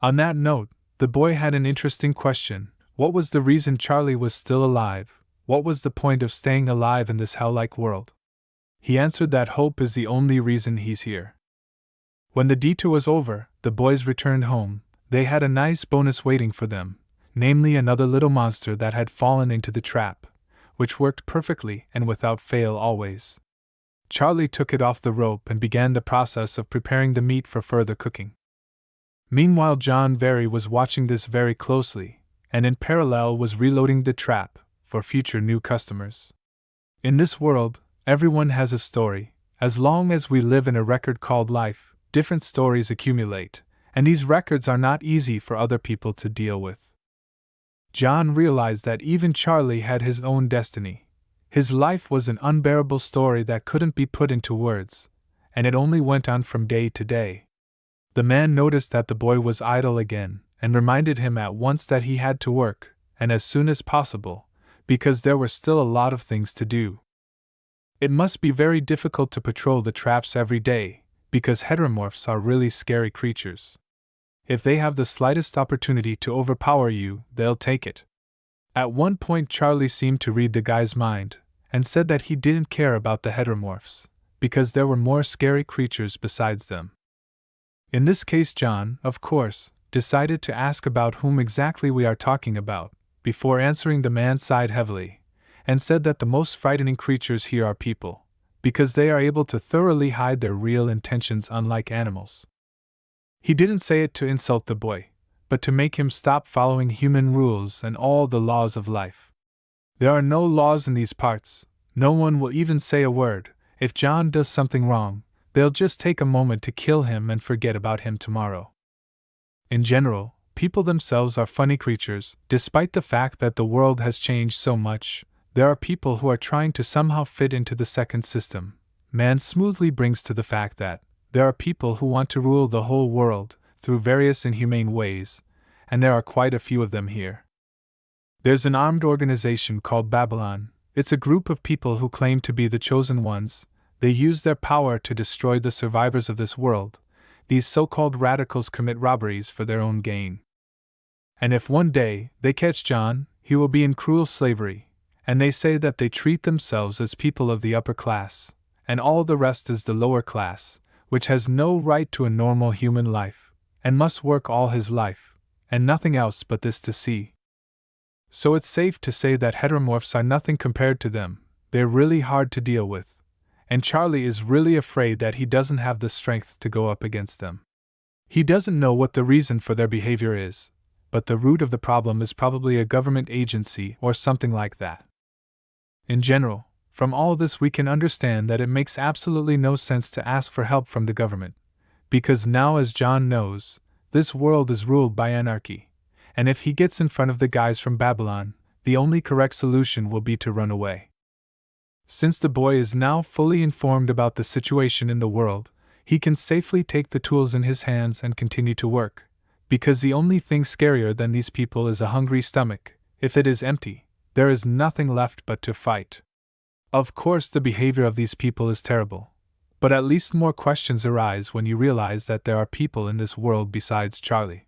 On that note, the boy had an interesting question. What was the reason Charlie was still alive? What was the point of staying alive in this hell-like world? He answered that hope is the only reason he's here. When the detour was over, the boys returned home. They had a nice bonus waiting for them, namely another little monster that had fallen into the trap, which worked perfectly and without fail always. Charlie took it off the rope and began the process of preparing the meat for further cooking. Meanwhile, John Very was watching this very closely, and in parallel was reloading the trap for future new customers. In this world, everyone has a story. As long as we live in a record called life, different stories accumulate, and these records are not easy for other people to deal with. John realized that even Charlie had his own destiny. His life was an unbearable story that couldn't be put into words, and it only went on from day to day. The man noticed that the boy was idle again, and reminded him at once that he had to work, and as soon as possible, because there were still a lot of things to do. It must be very difficult to patrol the traps every day, because heteromorphs are really scary creatures. If they have the slightest opportunity to overpower you, they'll take it. At one point Charlie seemed to read the guy's mind, and said that he didn't care about the heteromorphs, because there were more scary creatures besides them. In this case John, of course, decided to ask about whom exactly we are talking about. Before answering, the man sighed heavily, and said that the most frightening creatures here are people, because they are able to thoroughly hide their real intentions unlike animals. He didn't say it to insult the boy, but to make him stop following human rules and all the laws of life. There are no laws in these parts. No one will even say a word. If John does something wrong, they'll just take a moment to kill him and forget about him tomorrow. In general, people themselves are funny creatures. Despite the fact that the world has changed so much, there are people who are trying to somehow fit into the second system. Man smoothly brings to the fact that there are people who want to rule the whole world through various inhumane ways, and there are quite a few of them here. There's an armed organization called Babylon. It's a group of people who claim to be the chosen ones. They use their power to destroy the survivors of this world. These so-called radicals commit robberies for their own gain. And if one day they catch John, he will be in cruel slavery, and they say that they treat themselves as people of the upper class, and all the rest is the lower class, which has no right to a normal human life, and must work all his life, and nothing else but this to see. So it's safe to say that heteromorphs are nothing compared to them. They're really hard to deal with, and Charlie is really afraid that he doesn't have the strength to go up against them. He doesn't know what the reason for their behavior is, but the root of the problem is probably a government agency or something like that. In general, from all this we can understand that it makes absolutely no sense to ask for help from the government, because now, as John knows, this world is ruled by anarchy, and if he gets in front of the guys from Babylon, the only correct solution will be to run away. Since the boy is now fully informed about the situation in the world, he can safely take the tools in his hands and continue to work, because the only thing scarier than these people is a hungry stomach. If it is empty, there is nothing left but to fight. Of course, the behavior of these people is terrible, but at least more questions arise when you realize that there are people in this world besides Charlie.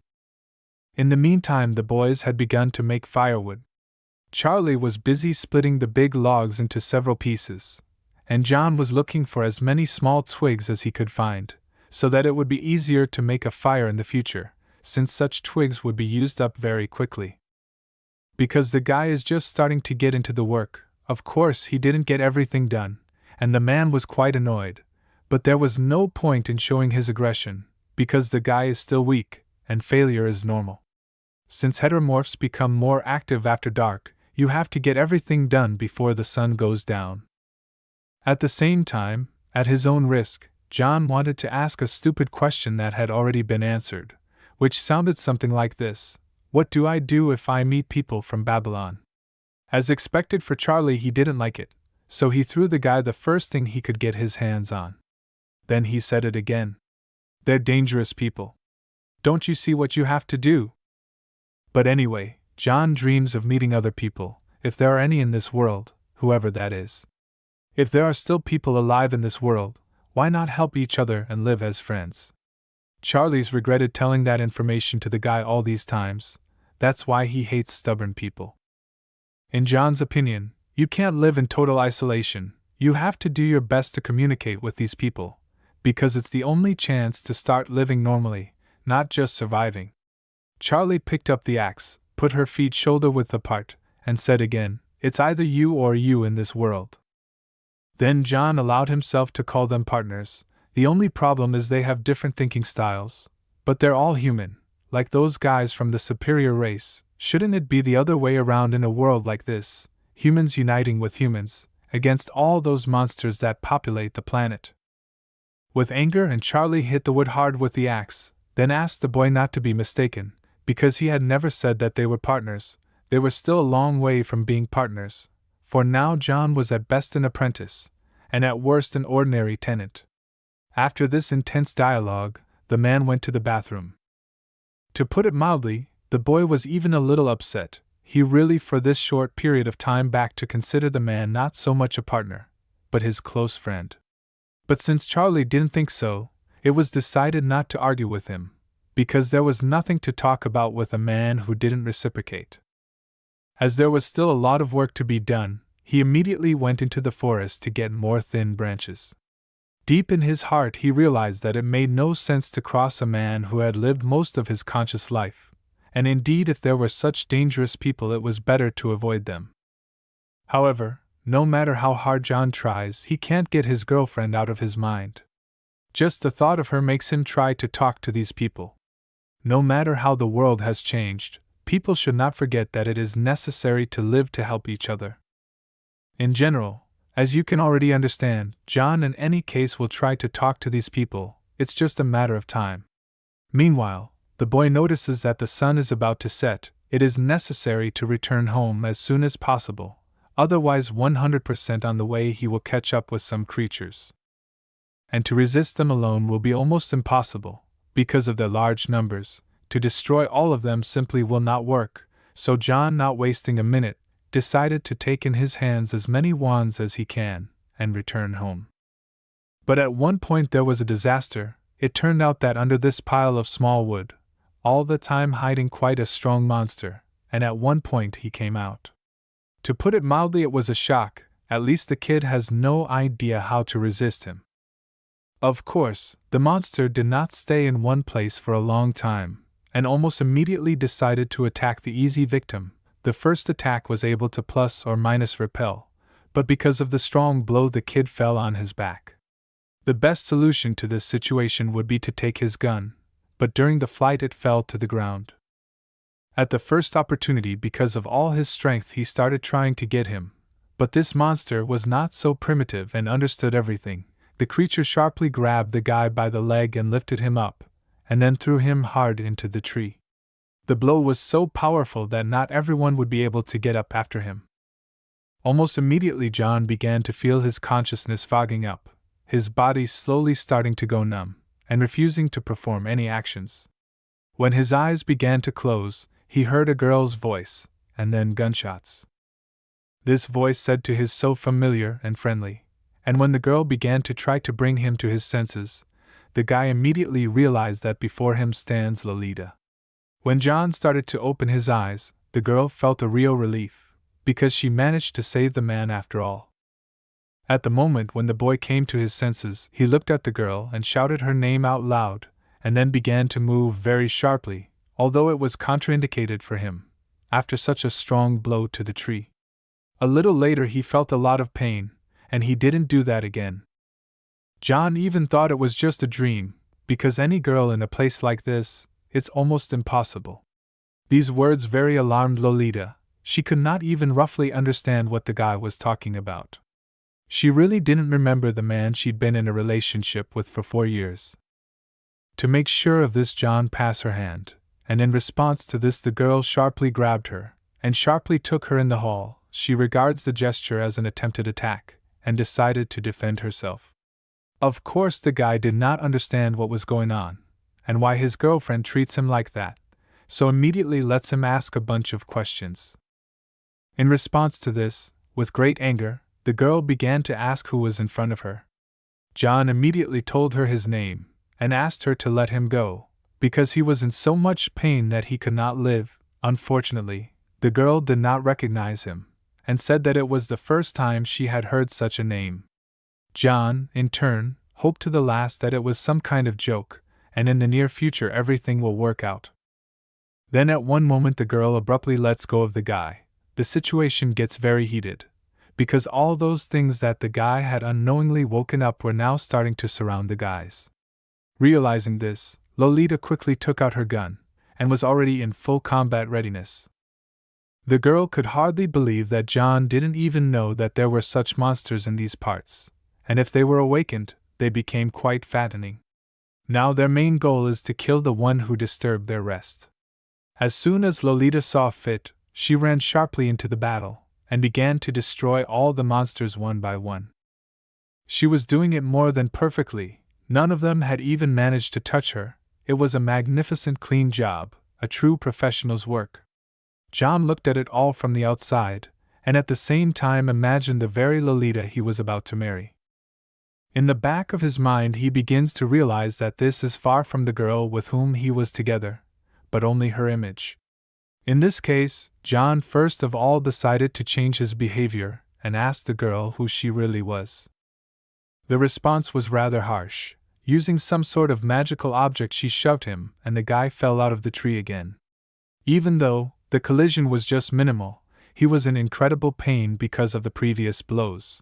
In the meantime, the boys had begun to make firewood. Charlie was busy splitting the big logs into several pieces, and John was looking for as many small twigs as he could find, so that it would be easier to make a fire in the future, since such twigs would be used up very quickly. Because the guy is just starting to get into the work, of course he didn't get everything done, and the man was quite annoyed, but there was no point in showing his aggression, because the guy is still weak, and failure is normal. Since heteromorphs become more active after dark, you have to get everything done before the sun goes down. At the same time, at his own risk, John wanted to ask a stupid question that had already been answered, which sounded something like this: what do I do if I meet people from Babylon? As expected for Charlie, he didn't like it, so he threw the guy the first thing he could get his hands on. Then he said it again. They're dangerous people. Don't you see what you have to do? But anyway, John dreams of meeting other people, if there are any in this world, whoever that is. If there are still people alive in this world, why not help each other and live as friends? Charlie's regretted telling that information to the guy all these times. That's why he hates stubborn people. In John's opinion, you can't live in total isolation. You have to do your best to communicate with these people, because it's the only chance to start living normally, not just surviving. Charlie picked up the axe, put her feet shoulder-width apart, and said again, it's either you or you in this world. Then John allowed himself to call them partners. The only problem is they have different thinking styles, but they're all human, like those guys from the superior race. Shouldn't it be the other way around in a world like this, humans uniting with humans, against all those monsters that populate the planet? With anger, and Charlie hit the wood hard with the axe, then asked the boy not to be mistaken, because he had never said that they were partners. They were still a long way from being partners, for now John was at best an apprentice, and at worst an ordinary tenant. After this intense dialogue, the man went to the bathroom. To put it mildly, the boy was even a little upset. He really for this short period of time back to consider the man not so much a partner, but his close friend. But since Charlie didn't think so, it was decided not to argue with him, because there was nothing to talk about with a man who didn't reciprocate. As there was still a lot of work to be done, he immediately went into the forest to get more thin branches. Deep in his heart he realized that it made no sense to cross a man who had lived most of his conscious life, and indeed if there were such dangerous people it was better to avoid them. However, no matter how hard John tries, he can't get his girlfriend out of his mind. Just the thought of her makes him try to talk to these people. No matter how the world has changed, people should not forget that it is necessary to live to help each other. In general, as you can already understand, John in any case will try to talk to these people. It's just a matter of time. Meanwhile, the boy notices that the sun is about to set. It is necessary to return home as soon as possible, otherwise 100% on the way he will catch up with some creatures. And to resist them alone will be almost impossible, because of their large numbers. To destroy all of them simply will not work, so John, not wasting a minute, decided to take in his hands as many wands as he can, and return home. But at one point there was a disaster. It turned out that under this pile of small wood, all the time hiding quite a strong monster, and at one point he came out. To put it mildly, it was a shock. At least the kid has no idea how to resist him. Of course, the monster did not stay in one place for a long time, and almost immediately decided to attack the easy victim. The first attack was able to plus or minus repel, but because of the strong blow the kid fell on his back. The best solution to this situation would be to take his gun, but during the flight it fell to the ground. At the first opportunity, because of all his strength, he started trying to get him, but this monster was not so primitive and understood everything. The creature sharply grabbed the guy by the leg and lifted him up, and then threw him hard into the tree. The blow was so powerful that not everyone would be able to get up after him. Almost immediately John began to feel his consciousness fogging up, his body slowly starting to go numb, and refusing to perform any actions. When his eyes began to close, he heard a girl's voice, and then gunshots. This voice said to his so familiar and friendly, and when the girl began to try to bring him to his senses, the guy immediately realized that before him stands Lolita. When John started to open his eyes, the girl felt a real relief, because she managed to save the man after all. At the moment when the boy came to his senses, he looked at the girl and shouted her name out loud, and then began to move very sharply, although it was contraindicated for him, after such a strong blow to the tree. A little later he felt a lot of pain, and he didn't do that again. John even thought it was just a dream, because any girl in a place like this, it's almost impossible. These words very alarmed Lolita. She could not even roughly understand what the guy was talking about. She really didn't remember the man she'd been in a relationship with for 4 years. To make sure of this, John passed her hand, and in response to this the girl sharply grabbed her, and sharply took her in the hall. She regards the gesture as an attempted attack, and decided to defend herself. Of course the guy did not understand what was going on, and why his girlfriend treats him like that, so immediately lets him ask a bunch of questions. In response to this, with great anger, the girl began to ask who was in front of her. John immediately told her his name, and asked her to let him go, because he was in so much pain that he could not live. Unfortunately, the girl did not recognize him, and said that it was the first time she had heard such a name. John, in turn, hoped to the last that it was some kind of joke, and in the near future everything will work out. Then at one moment the girl abruptly lets go of the guy. The situation gets very heated, because all those things that the guy had unknowingly woken up were now starting to surround the guys. Realizing this, Lolita quickly took out her gun, and was already in full combat readiness. The girl could hardly believe that John didn't even know that there were such monsters in these parts, and if they were awakened, they became quite fattening. Now their main goal is to kill the one who disturbed their rest. As soon as Lolita saw fit, she ran sharply into the battle, and began to destroy all the monsters one by one. She was doing it more than perfectly. None of them had even managed to touch her. It was a magnificent clean job, a true professional's work. John looked at it all from the outside, and at the same time imagined the very Lolita he was about to marry. In the back of his mind he begins to realize that this is far from the girl with whom he was together, but only her image. In this case, John first of all decided to change his behavior and asked the girl who she really was. The response was rather harsh. Using some sort of magical object she shoved him, and the guy fell out of the tree again. Even though the collision was just minimal, he was in incredible pain because of the previous blows.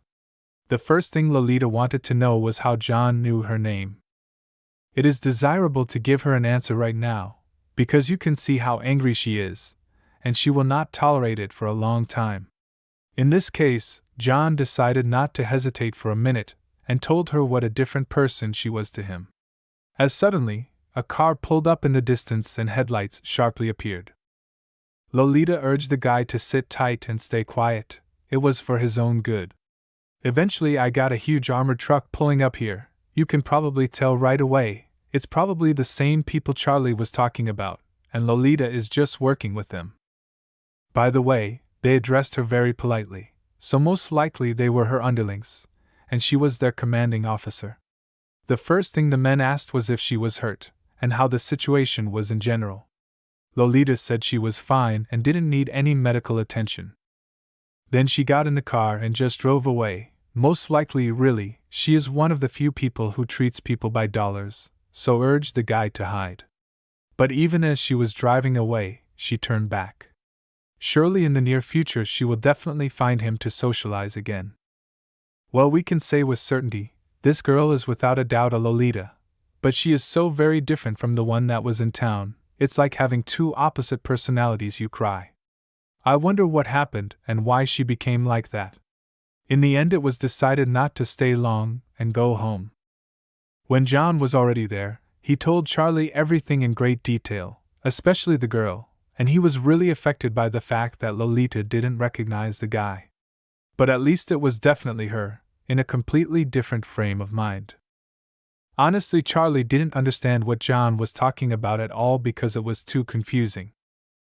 The first thing Lolita wanted to know was how John knew her name. It is desirable to give her an answer right now, because you can see how angry she is, and she will not tolerate it for a long time. In this case, John decided not to hesitate for a minute, and told her what a different person she was to him. As suddenly, a car pulled up in the distance and headlights sharply appeared. Lolita urged the guy to sit tight and stay quiet. It was for his own good. Eventually I got a huge armored truck pulling up here. You can probably tell right away. It's probably the same people Charlie was talking about, and Lolita is just working with them. By the way, they addressed her very politely, so most likely they were her underlings, and she was their commanding officer. The first thing the men asked was if she was hurt, and how the situation was in general. Lolita said she was fine and didn't need any medical attention. Then she got in the car and just drove away, Most likely, really, she is one of the few people who treats people by dollars, so urged the guy to hide. But even as she was driving away, she turned back. Surely in the near future she will definitely find him to socialize again. Well, we can say with certainty, this girl is without a doubt a Lolita, but she is so very different from the one that was in town, it's like having two opposite personalities. You cry. I wonder what happened and why she became like that. In the end, it was decided not to stay long and go home. When John was already there, he told Charlie everything in great detail, especially the girl, and he was really affected by the fact that Lolita didn't recognize the guy. But at least it was definitely her, in a completely different frame of mind. Honestly, Charlie didn't understand what John was talking about at all because it was too confusing.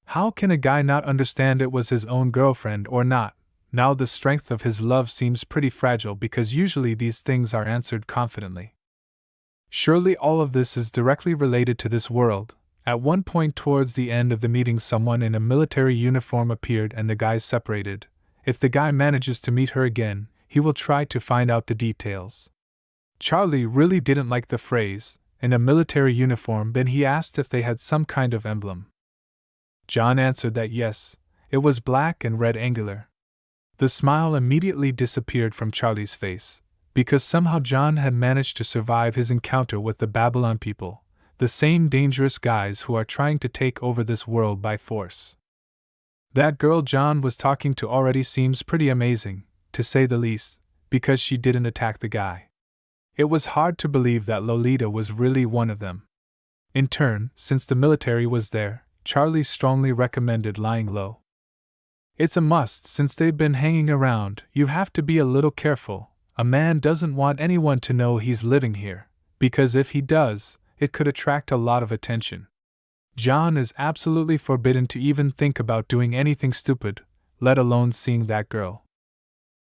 How can a guy not understand it was his own girlfriend or not? Now the strength of his love seems pretty fragile because usually these things are answered confidently. Surely all of this is directly related to this world. At one point towards the end of the meeting, someone in a military uniform appeared and the guys separated. If the guy manages to meet her again, he will try to find out the details. Charlie really didn't like the phrase, in a military uniform, then he asked if they had some kind of emblem. John answered that yes, it was black and red angular. The smile immediately disappeared from Charlie's face, because somehow John had managed to survive his encounter with the Babylon people, the same dangerous guys who are trying to take over this world by force. That girl John was talking to already seems pretty amazing, to say the least, because she didn't attack the guy. It was hard to believe that Lolita was really one of them. In turn, since the military was there, Charlie strongly recommended lying low. It's a must since they've been hanging around. You have to be a little careful. A man doesn't want anyone to know he's living here, because if he does, it could attract a lot of attention. John is absolutely forbidden to even think about doing anything stupid, let alone seeing that girl.